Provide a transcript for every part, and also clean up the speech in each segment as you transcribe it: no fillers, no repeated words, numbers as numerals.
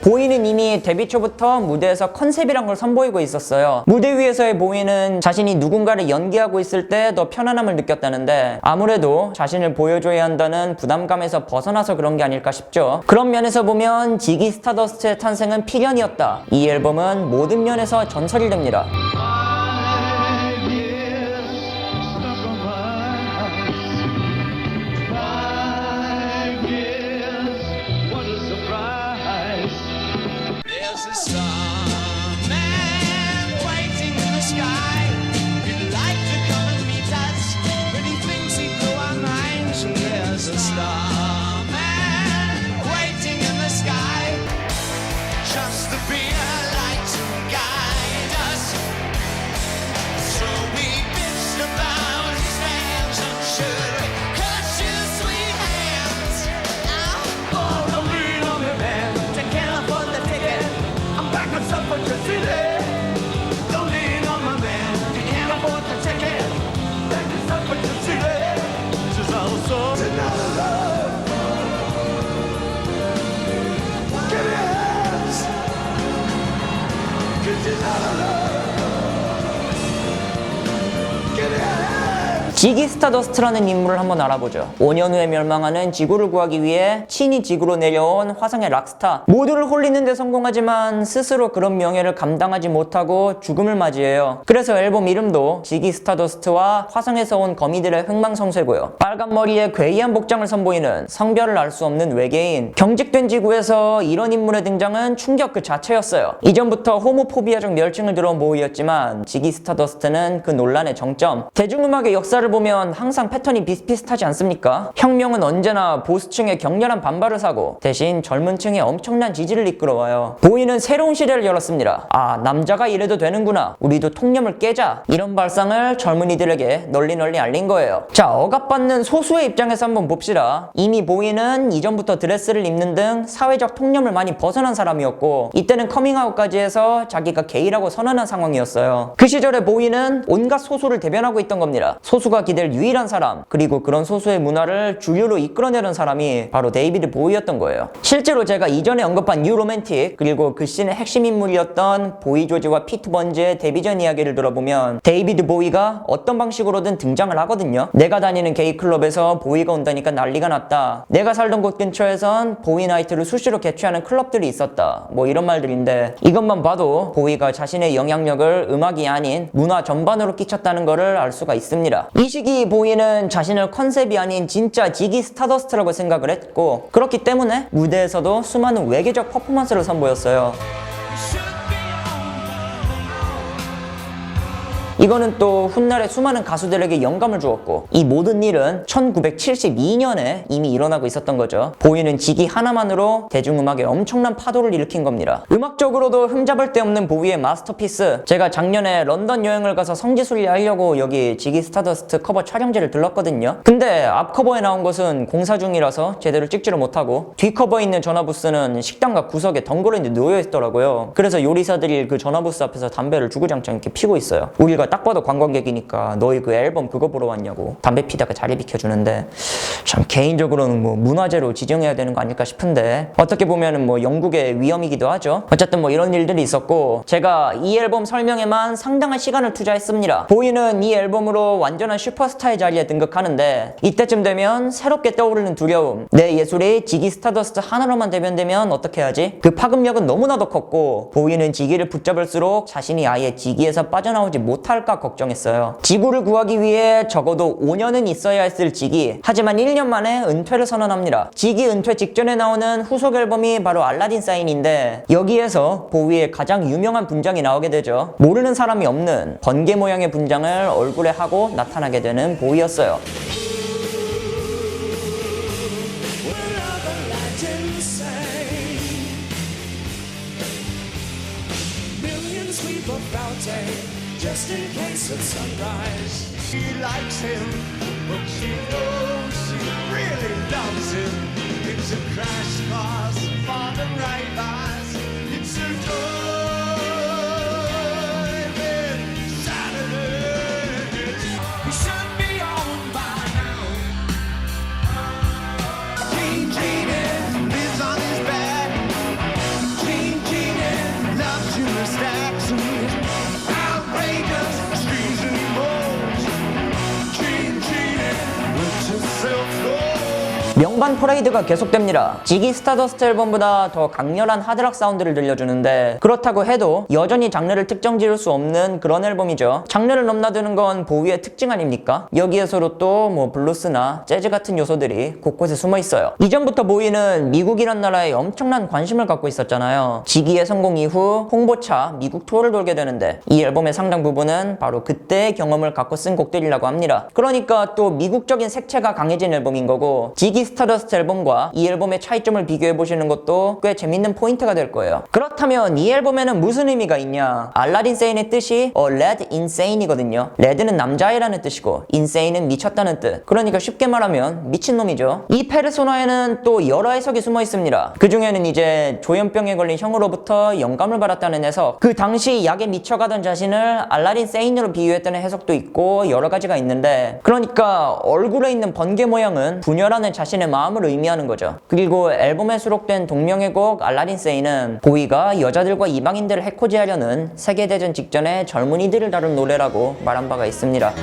보이는 이미 데뷔 초부터 무대에서 컨셉이란 걸 선보이고 있었어요. 무대 위에서의 보이는 자신이 누군가를 연기하고 있을 때 더 편안함을 느꼈다는데 아무래도 자신을 보여줘야 한다는 부담감에서 벗어나서 그런 게 아닐까 싶죠. 그런 면에서 보면 지기 스타더스트의 탄생은 필연이었다. 이 앨범은 모든 면에서 전설이 됩니다. 지기 스타더스트라는 인물을 한번 알아보죠. 5년 후에 멸망하는 지구를 구하기 위해 친히 지구로 내려온 화성의 락스타. 모두를 홀리는 데 성공하지만 스스로 그런 명예를 감당하지 못하고 죽음을 맞이해요. 그래서 앨범 이름도 지기 스타더스트와 화성에서 온 거미들의 흥망성쇠고요. 빨간 머리에 괴이한 복장을 선보이는 성별을 알 수 없는 외계인. 경직된 지구에서 이런 인물의 등장은 충격 그 자체였어요. 이전부터 호모포비아적 멸칭을 들어온 보이였지만 지기 스타더스트는 그 논란의 정점. 대중음악의 역사를 보면 항상 패턴이 비슷비슷하지 않습니까? 혁명은 언제나 보수층의 격렬한 반발을 사고 대신 젊은 층의 엄청난 지지를 이끌어와요. 보이는 새로운 시대를 열었습니다. 아, 남자가 이래도 되는구나. 우리도 통념을 깨자. 이런 발상을 젊은이들에게 널리 알린 거예요. 자, 억압받는 소수의 입장에서 한번 봅시다. 이미 보이는 이전부터 드레스를 입는 등 사회적 통념을 많이 벗어난 사람이었고 이때는 커밍아웃까지 해서 자기가 게이라고 선언한 상황이었어요. 그 시절에 보이는 온갖 소수를 대변하고 있던 겁니다. 소수가 기댈 유일한 사람, 그리고 그런 소수의 문화를 주류로 이끌어내는 사람이 바로 데이비드 보이였던 거예요. 실제로 제가 이전에 언급한 뉴 로맨틱, 그리고 그 씬의 핵심 인물이었던 보이 조지와 피트 번즈의 데뷔 전 이야기를 들어보면 데이비드 보이가 어떤 방식으로든 등장을 하거든요. 내가 다니는 게이 클럽에서 보이가 온다니까 난리가 났다. 내가 살던 곳 근처에선 보이 나이트를 수시로 개최하는 클럽들이 있었다. 뭐 이런 말들인데 이것만 봐도 보이가 자신의 영향력을 음악이 아닌 문화 전반으로 끼쳤다는 것을 알 수가 있습니다. 이 시기 보이는 자신을 컨셉이 아닌 진짜 지기 스타더스트라고 생각을 했고 그렇기 때문에 무대에서도 수많은 외계적 퍼포먼스를 선보였어요. 이거는 또 훗날에 수많은 가수들에게 영감을 주었고 이 모든 일은 1972년에 이미 일어나고 있었던 거죠. 보이는 지기 하나만으로 대중음악에 엄청난 파도를 일으킨 겁니다. 음악적으로도 흠잡을 데 없는 보이의 마스터피스. 제가 작년에 런던 여행을 가서 성지순례 하려고 여기 지기 스타더스트 커버 촬영지를 들렀거든요. 근데 앞 커버에 나온 것은 공사 중이라서 제대로 찍지를 못하고 뒷 커버에 있는 전화부스는 식당과 구석에 덩그러니 놓여 있더라고요. 그래서 요리사들이 그 전화부스 앞에서 담배를 주구장창 이렇게 피고 있어요. 우리가 딱 봐도 관광객이니까 너희 그 앨범 그거 보러 왔냐고 담배 피다가 자리 비켜주는데 참 개인적으로는 뭐 문화재로 지정해야 되는 거 아닐까 싶은데 어떻게 보면은 뭐 영국의 위험이기도 하죠. 어쨌든 뭐 이런 일들이 있었고 제가 이 앨범 설명에만 상당한 시간을 투자했습니다. 보이는 이 앨범으로 완전한 슈퍼스타의 자리에 등극하는데 이때쯤 되면 새롭게 떠오르는 두려움. 내 예술이 지기 스타더스트 하나로만 대변되면 어떻게 하지? 그 파급력은 너무나도 컸고 보이는 지기를 붙잡을수록 자신이 아예 지기에서 빠져나오지 못할까 걱정했어요. 지구를 구하기 위해 적어도 5년은 있어야 했을 지기. 하지만 1년 만에 은퇴를 선언합니다. 지기 은퇴 직전에 나오는 후속 앨범이 바로 알라딘 사인인데 여기에서 보위의 가장 유명한 분장이 나오게 되죠. 모르는 사람이 없는 번개 모양의 분장을 얼굴에 하고 나타나게 되는 보위였어요. Just in case of sunrise. She likes him, but she knows she really loves him. It's a crash course for the right eyes. It's a driving Saturday. He should be on by now. Clean, cleaning, lives on his back. Clean 영반 퍼레이드가 계속됩니다. 지기 스타더스트 앨범보다 더 강렬한 하드락 사운드를 들려주는데 그렇다고 해도 여전히 장르를 특정 지을 수 없는 그런 앨범이죠. 장르를 넘나드는 건 보위의 특징 아닙니까? 여기에서도 또 뭐 블루스나 재즈 같은 요소들이 곳곳에 숨어 있어요. 이전부터 보위는 미국이란 나라에 엄청난 관심을 갖고 있었잖아요. 지기의 성공 이후 홍보차 미국 투어를 돌게 되는데 이 앨범의 상당 부분은 바로 그때의 경험을 갖고 쓴 곡들이라고 합니다. 그러니까 또 미국적인 색채가 강해진 앨범인 거고 지기 스타더스트 앨범과 이 앨범의 차이점을 비교해 보시는 것도 꽤 재밌는 포인트가 될 거예요. 그렇다면 이 앨범에는 무슨 의미가 있냐? 알라딘 세인의 뜻이 Led Insane이거든요. 레드는 남자애라는 뜻이고 Insane은 미쳤다는 뜻. 그러니까 쉽게 말하면 미친놈이죠. 이 페르소나에는 또 여러 해석이 숨어 있습니다. 그 중에는 이제 조현병에 걸린 형으로부터 영감을 받았다는 해석, 그 당시 약에 미쳐가던 자신을 알라딘 세인으로 비유했다는 해석도 있고 여러 가지가 있는데, 그러니까 얼굴에 있는 번개 모양은 분열하는 자신의 마음을 의미하는 거죠. 그리고 앨범에 수록된 동명의 곡 알라딘 세인은 보위가 여자들과 이방인들을 해코지하려는 세계대전 직전의 젊은이들을 다룬 노래라고 말한 바가 있습니다.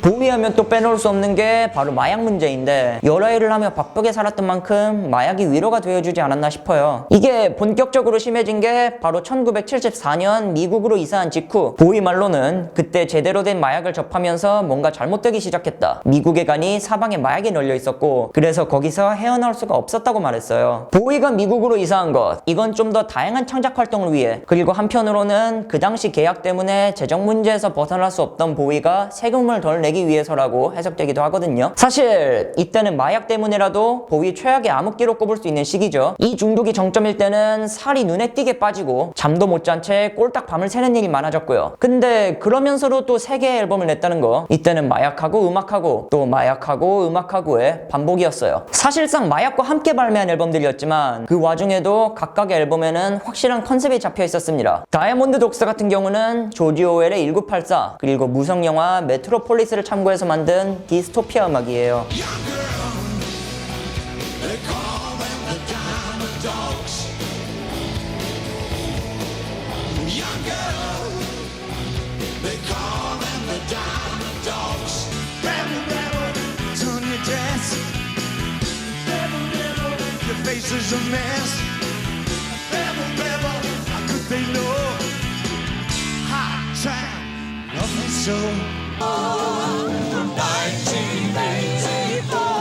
보위하면 또 빼놓을 수 없는 게 바로 마약 문제인데, 여러 일을 하며 바쁘게 살았던 만큼 마약이 위로가 되어주지 않았나 싶어요. 이게 본격적으로 심해진 게 바로 1974년 미국으로 이사한 직후, 보위 말로는 그때 제대로 된 마약을 접하면서 뭔가 잘못되기 시작했다. 미국에 가니 사방에 마약이 널려 있었고 그래서 거기서 헤어나올 수가 없었다고 말했어요. 보위가 미국으로 이사한 것, 이건 좀 더 다양한 창작 활동을 위해, 그리고 한편으로는 그 당시 계약 때문에 재정 문제에서 벗어날 수 없던 보위가 세금을 덜 내기 위해서라고 해석되기도 하거든요. 사실 이때는 마약 때문에라도 보위 최악의 암흑기로 꼽을 수 있는 시기죠. 이 중독이 정점일 때는 살이 눈에 띄게 빠지고 잠도 못 잔 채 꼴딱 밤을 새는 일이 많아졌고요. 근데 그러면서도 또 3개의 앨범을 냈다는 거, 이때는 마약하고 음악하고 또 마약하고 음악하고의 반복이었어요. 사실상 마약과 함께 발매한 앨범들이었지만 그 와중에도 각각의 앨범에는 확실한 컨셉이 잡혀 있었습니다. 다이아몬드 독스 같은 경우는 조지 오웰의 1984, 그리고 무성영화 메트로폴리스를 참고해서 만든 디스토피아 음악이에요. Faces a mess. Rebel, rebel, how could they know? Hot time, love me so. From 1984.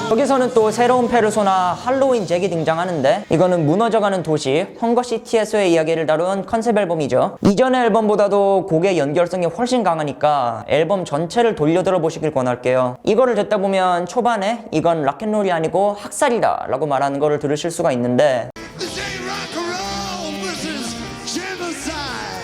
여기서는 또 새로운 페르소나 할로윈 잭이 등장하는데, 이거는 무너져가는 도시 헝거시티에서의 이야기를 다룬 컨셉 앨범이죠. 이전의 앨범보다도 곡의 연결성이 훨씬 강하니까 앨범 전체를 돌려 들어보시길 권할게요. 이거를 듣다 보면 초반에 이건 락앤롤이 아니고 학살이다 라고 말하는 거를 들으실 수가 있는데,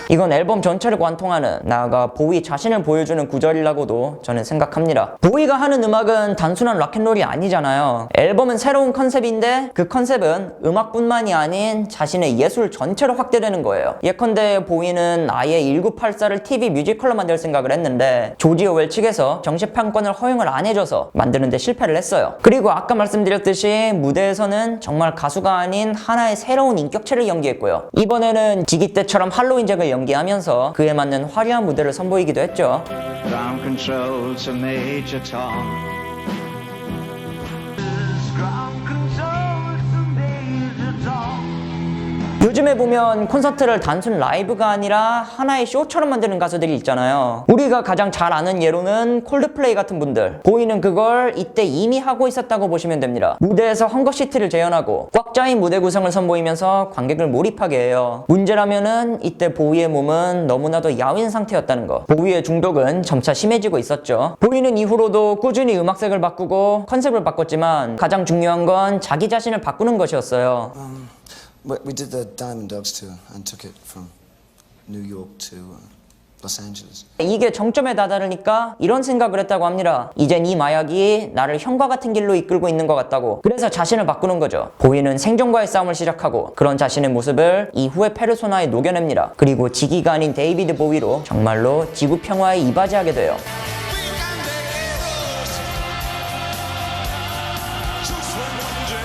이건 앨범 전체를 관통하는, 나아가 보위 자신을 보여주는 구절이라고도 저는 생각합니다. 보위가 하는 음악은 단순한 락앤롤이 아니잖아요. 앨범은 새로운 컨셉인데 그 컨셉은 음악뿐만이 아닌 자신의 예술 전체로 확대되는 거예요. 예컨대 보위는 아예 1984를 TV 뮤지컬로 만들 생각을 했는데 조지 오웰 측에서 정식 판권을 허용을 안 해줘서 만드는데 실패를 했어요. 그리고 아까 말씀드렸듯이 무대에서는 정말 가수가 아닌 하나의 새로운 인격체를 연기했고요. 이번에는 지기 때처럼 할로윈 잭을 연기하면서 그에 맞는 화려한 무대를 선보이기도 했죠. Ground control to Major Tom. Ground control to Major Tom. 요즘에 보면 콘서트를 단순 라이브가 아니라 하나의 쇼처럼 만드는 가수들이 있잖아요. 우리가 가장 잘 아는 예로는 콜드플레이 같은 분들. 보이는 그걸 이때 이미 하고 있었다고 보시면 됩니다. 무대에서 헝거시티를 재현하고 꽉 짜인 무대 구성을 선보이면서 관객을 몰입하게 해요. 문제라면은 이때 보위의 몸은 너무나도 야윈 상태였다는 거. 보위의 중독은 점차 심해지고 있었죠. 보위는 이후로도 꾸준히 음악색을 바꾸고 컨셉을 바꿨지만 가장 중요한 건 자기 자신을 바꾸는 것이었어요. We did the Diamond Dogs tour and took it from New York to Los Angeles. 이게 정점에 다다르니까 이런 생각을 했다고 합니다. 이젠 이 마약이 나를 형과 같은 길로 이끌고 있는 것 같다고. 그래서 자신을 바꾸는 거죠. 보위는 생존과의 싸움을 시작하고 그런 자신의 모습을 이후의 페르소나에 녹여냅니다. 그리고 지기가 아닌 데이비드 보위로 정말로 지구 평화에 이바지하게 돼요. Just when one day